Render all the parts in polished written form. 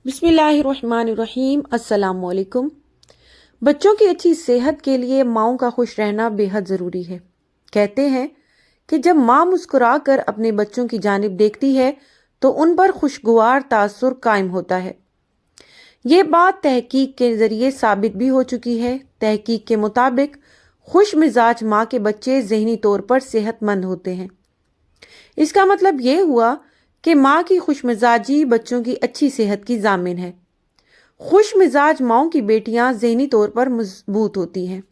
बिस्मिल्लाहिर्रहमानिर्रहीम। अस्सलाम वालेकुम। बच्चों की अच्छी सेहत के लिए माँओं का खुश रहना बेहद ज़रूरी है। कहते हैं कि जब माँ मुस्कुरा कर अपने बच्चों की जानिब देखती है तो उन पर खुशगवार तासुर कायम होता है। ये बात तहकीक के ज़रिए साबित भी हो चुकी है। तहकीक के मुताबिक खुश मिजाज माँ के बच्चे ज़हनी तौर पर सेहतमंद होते हैं। इसका मतलब ये हुआ कि माँ की खुशमिजाजी बच्चों की अच्छी सेहत की जामिन है। खुश मिजाज माँओं की बेटियां ज़हनी तौर पर मजबूत होती हैं।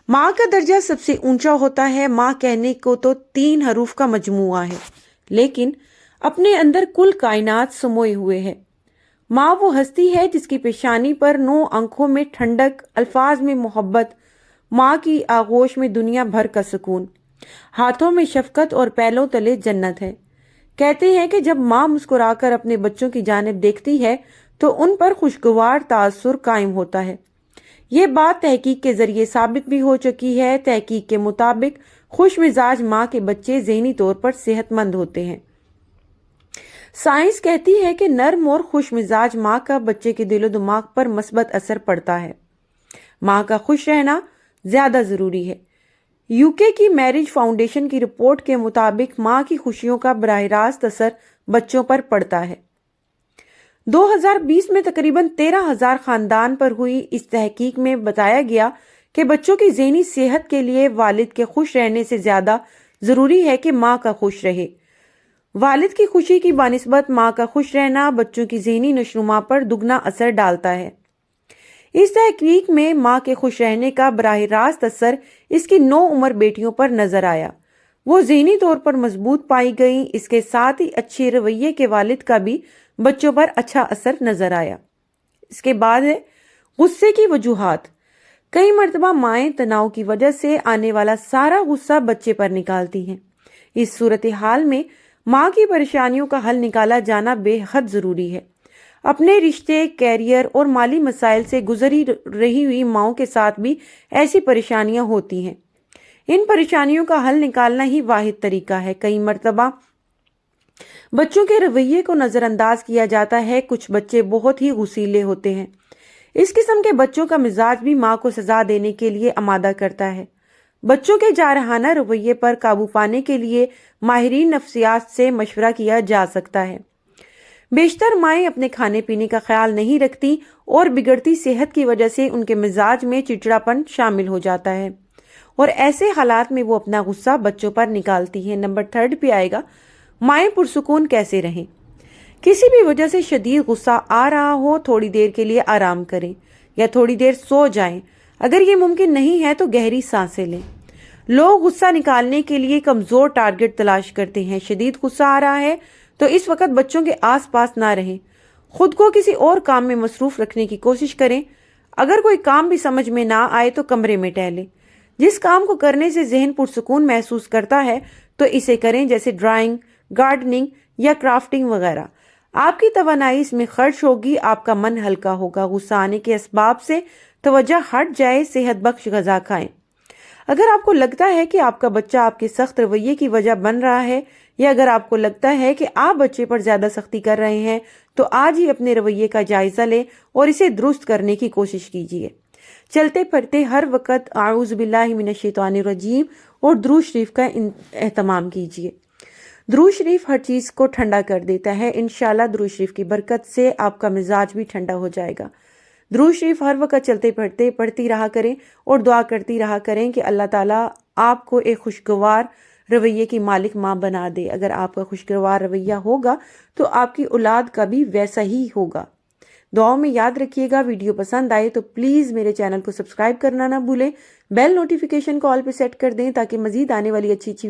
माँ का दर्जा सबसे ऊंचा होता है। माँ कहने को तो 3 हरूफ का मजमुआ है, लेकिन अपने अंदर कुल कायनात समोए हुए है। माँ वो हस्ती है जिसकी पेशानी पर 9 आंखों में ठंडक, अल्फाज में मोहब्बत, माँ की आगोश में दुनिया भर का सुकून, हाथों में शफकत और पैरों तले जन्नत है। कहते हैं कि जब माँ मुस्कुराकर अपने बच्चों की जानिब देखती है तो उन पर खुशगवार तासुर कायम होता है। ये बात तहकीक के जरिए साबित भी हो चुकी है। तहकीक के मुताबिक खुश मिजाज माँ के बच्चे ज़हनी तौर पर सेहतमंद होते हैं। साइंस कहती है कि नर्म और खुश मिजाज माँ का बच्चे के दिलो दिमाग पर मस्बत असर पड़ता है। माँ का खुश रहना ज्यादा जरूरी है। यूके की मैरिज फाउंडेशन की रिपोर्ट के मुताबिक माँ की खुशियों का बराह रास्त असर बच्चों पर पड़ता है। 2020 में तकरीबन 13,000 खानदान पर हुई इस तहकीक में बताया गया कि बच्चों की ज़हनी सेहत के लिए वालिद के खुश रहने से ज्यादा जरूरी है कि माँ का खुश रहे। वालिद की खुशी की बानिस्बत माँ का खुश रहना बच्चों की ज़हनी नशोनुमा पर दुगना असर डालता है। इस तहकीक में माँ के खुश रहने का बराह रास्त असर इसकी 9 उम्र बेटियों पर नजर आया। वो ज़हनी तौर पर मजबूत पाई गई। इसके साथ ही अच्छे रवैये के वालिद का भी बच्चों पर अच्छा असर नजर आया। इसके बाद है गुस्से की वजूहात। कई मर्तबा माएँ तनाव की वजह से आने वाला सारा गुस्सा बच्चे पर निकालती हैं। इस सूरत हाल में माँ की परेशानियों का हल निकाला जाना बेहद जरूरी है। अपने रिश्ते, कैरियर और माली मसाइल से गुजरी रही हुई माँओं के साथ भी ऐसी परेशानियां होती हैं। इन परेशानियों का हल निकालना ही वाहिद तरीका है। कई मर्तबा बच्चों के रवैये को नजरअंदाज किया जाता है। कुछ बच्चे बहुत ही गुस्सीले होते हैं। इस किस्म के बच्चों का मिजाज भी माँ को सजा देने के लिए आमादा करता है। बच्चों के जारहाना रवैये पर काबू पाने के लिए माहिरीन नफ्सियात से मशवरा किया जा सकता है। बेशतर माएँ अपने खाने पीने का ख्याल नहीं रखती और बिगड़ती सेहत की वजह से उनके मिजाज में चिड़चिड़ापन शामिल हो जाता है और ऐसे हालात में वो अपना गुस्सा बच्चों पर निकालती हैं। नंबर 3 पे आएगा माएँ पुरसुकून कैसे रहें। किसी भी वजह से शदीद गुस्सा आ रहा हो, थोड़ी देर के लिए आराम करें या थोड़ी देर सो जाएं। अगर ये मुमकिन नहीं है तो गहरी सांसें लें। लोग गुस्सा निकालने के लिए कमजोर टारगेट तलाश करते हैं। शदीद गुस्सा आ रहा है तो इस वक्त बच्चों के आसपास ना रहें। खुद को किसी और काम में मसरूफ रखने की कोशिश करें। अगर कोई काम भी समझ में ना आए तो कमरे में टहलें। जिस काम को करने से जहन पुरसुकून महसूस करता है तो इसे करें, जैसे ड्राइंग, गार्डनिंग या क्राफ्टिंग वगैरह। आपकी तवानाई इसमें खर्च होगी, आपका मन हल्का होगा। गुस्सा आने के असबाब से तवज्जो हट जाए, सेहत बख्श गजा खाएं। अगर आपको लगता है कि आपका बच्चा आपके सख्त रवैये की वजह बन रहा है या अगर आपको लगता है कि आप बच्चे पर ज्यादा सख्ती कर रहे हैं तो आज ही अपने रवैये का जायजा लें और इसे दुरुस्त करने की कोशिश कीजिए। चलते फिरते हर वक्त आऊज़ु बिल्लाहि मिनश शैतानिर रजीम और दुरूद शरीफ का एहतमाम कीजिए। दुरूद शरीफ हर चीज़ को ठंडा कर देता है। इंशाल्लाह दुरूद शरीफ की बरकत से आपका मिजाज भी ठंडा हो जाएगा। दुरूद शरीफ हर वक्त चलते फिरते पढ़ती रहा करें और दुआ करती रहा करें कि अल्लाह ताला आपको एक खुशगवार रवैये की मालिक माँ बना दे। अगर आपका खुशगवार रवैया होगा तो आपकी औलाद का भी वैसा ही होगा। दुआओं में याद रखिएगा। वीडियो पसंद आए तो प्लीज़ मेरे चैनल को सब्सक्राइब करना ना भूलें। बेल नोटिफिकेशन को ऑल पे सेट कर दें ताकि मजीद आने वाली अच्छी अच्छी